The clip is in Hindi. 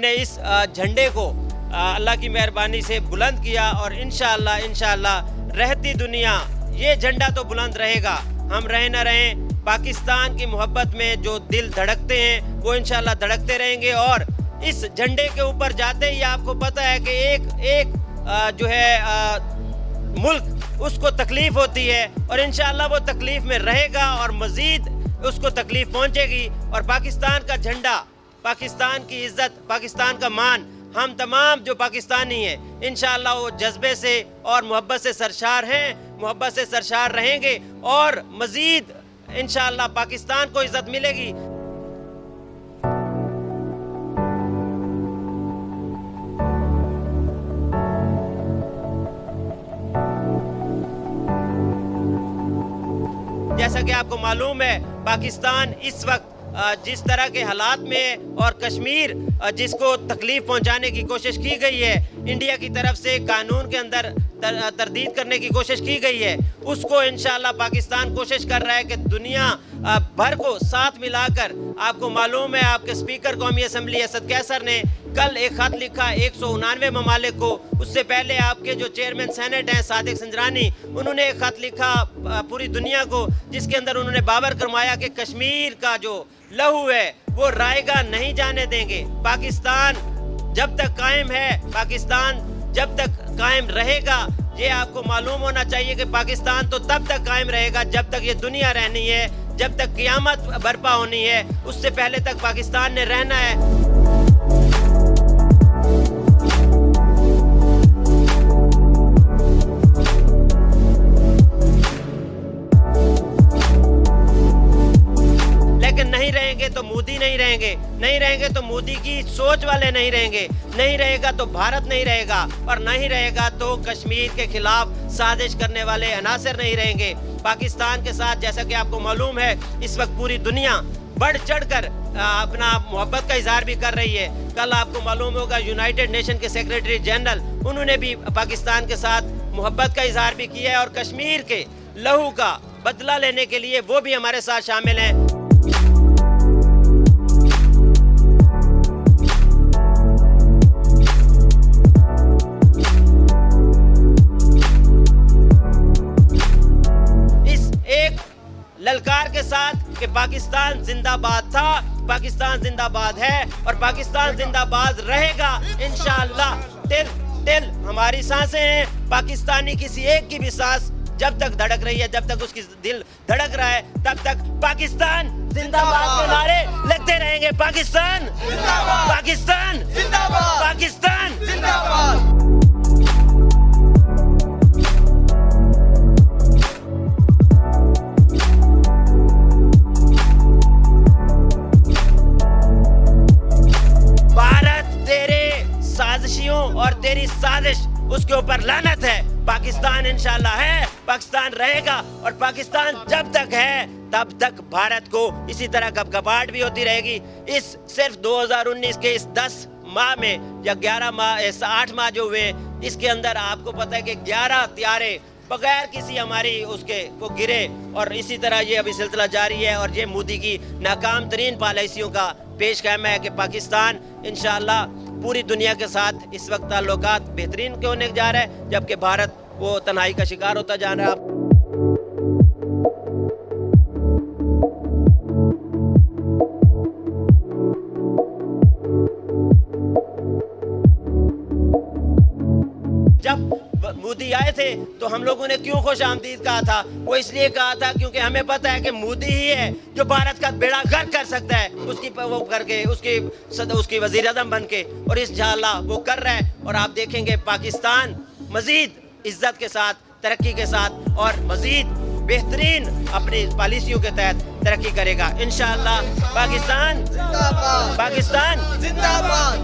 हमने इस झंडे को अल्लाह की मेहरबानी से बुलंद किया और इंशाअल्लाह रहती दुनिया ये झंडा तो बुलंद रहेगा। हम रहे न रहें, पाकिस्तान की मोहब्बत में जो दिल धड़कते हैं वो इंशाअल्लाह धड़कते रहेंगे। और इस झंडे के ऊपर जाते ही आपको पता है कि एक जो है मुल्क उसको तकलीफ होती है और इंशाअल्लाह वो तकलीफ में रहेगा और मज़ीद उसको तकलीफ पहुंचेगी। और पाकिस्तान का झंडा, पाकिस्तान की इज्जत, पाकिस्तान का मान, हम तमाम जो पाकिस्तानी हैं इंशाअल्लाह वो जज्बे से और मोहब्बत से सरशार हैं, मोहब्बत से सरशार रहेंगे और मज़ीद इंशाअल्लाह पाकिस्तान को इज्जत मिलेगी। जैसा कि आपको मालूम है पाकिस्तान इस वक्त जिस तरह के हालात में और कश्मीर जिसको तकलीफ पहुंचाने की कोशिश की गई है, इंडिया की तरफ से कानून के अंदर तरदीद करने की कोशिश की गई है, उसको इंशाअल्लाह पाकिस्तान कोशिश कर रहा है कि दुनिया भर को साथ मिलाकर। आपको मालूम है आपके स्पीकर कौमी असम्बली असद कैसर ने कल एक ख़त लिखा 199 ममालिक को। उससे पहले आपके जो चेयरमैन सेनेट हैं सादिक संजरानी, उन्होंने एक ख़त लिखा पूरी दुनिया को, जिसके अंदर उन्होंने बाबर करवाया कि कश्मीर का जो लहू है वो रायगा नहीं जाने देंगे। पाकिस्तान जब तक कायम है, पाकिस्तान जब तक कायम रहेगा। ये आपको मालूम होना चाहिए कि पाकिस्तान तो तब तक कायम रहेगा जब तक ये दुनिया रहनी है, जब तक क़यामत बर्पा होनी है, उससे पहले तक पाकिस्तान ने रहना है। नहीं रहेंगे तो मोदी नहीं रहेंगे, नहीं रहेंगे तो मोदी की सोच वाले नहीं रहेंगे, नहीं रहेगा तो भारत नहीं रहेगा और नहीं रहेगा तो कश्मीर के खिलाफ साजिश करने वाले अनासर नहीं रहेंगे। पाकिस्तान के साथ जैसा कि आपको मालूम है इस वक्त पूरी दुनिया बढ़ चढ़कर अपना मोहब्बत का इजहार भी कर रही है। कल आपको मालूम होगा यूनाइटेड नेशन के सेक्रेटरी जनरल, उन्होंने भी पाकिस्तान के साथ मोहब्बत का इजहार भी किया है और कश्मीर के लहू का बदला लेने के लिए वो भी हमारे साथ शामिल हैं। ललकार के साथ कि पाकिस्तान जिंदाबाद था, पाकिस्तान जिंदाबाद है और पाकिस्तान जिंदाबाद रहेगा इंशाअल्लाह। तिल हमारी सांसें हैं, पाकिस्तानी किसी एक की भी सांस जब तक धड़क रही है, जब तक उसकी दिल धड़क रहा है, तब तक पाकिस्तान जिंदाबाद के नारे लगते रहेंगे। पाकिस्तान जिंदाबाद, पाकिस्तान जिंदाबाद, पाकिस्तान जिंदाबाद। और तेरी साजिश उसके ऊपर लानत है। पाकिस्तान इंशाअल्लाह है, पाकिस्तान रहेगा और पाकिस्तान जब तक है तब तक भारत को इसी तरह घबघबाहट भी होती रहेगी। इस सिर्फ 2019 के इस 10 माह में या 11 माह, 8 माह जो हुए, इसके अंदर आपको पता है कि 11 त्यारे बगैर किसी हमारी उसके वो गिरे और इसी तरह ये अभी सिलसिला जारी है। और ये मोदी की नाकाम तरीन पॉलिसियों का पेश ख़ैमा है कि पाकिस्तान इंशाअल्लाह पूरी दुनिया के साथ इस वक्त ताल्लुकात बेहतरीन के होने जा रहा है, जबकि भारत वो तन्हाई का शिकार होता जा रहा है। जब मोदी आए थे तो हम लोगों ने क्यों खुश आमदीद कहा था? वो इसलिए कहा था क्योंकि हमें पता है कि मोदी ही है जो भारत का बेड़ा गर्क कर सकता है, उसकी वो करके उसकी वजीर आज़म बन के, और इंशाअल्लाह वो कर रहा है। और आप देखेंगे पाकिस्तान मजीद इज्जत के साथ, तरक्की के साथ और मजीद बेहतरीन अपनी पॉलिसियों के तहत तरक्की करेगा इंशाअल्लाह। पाकिस्तान जिंदाबाद, पाकिस्तान जिंदाबाद।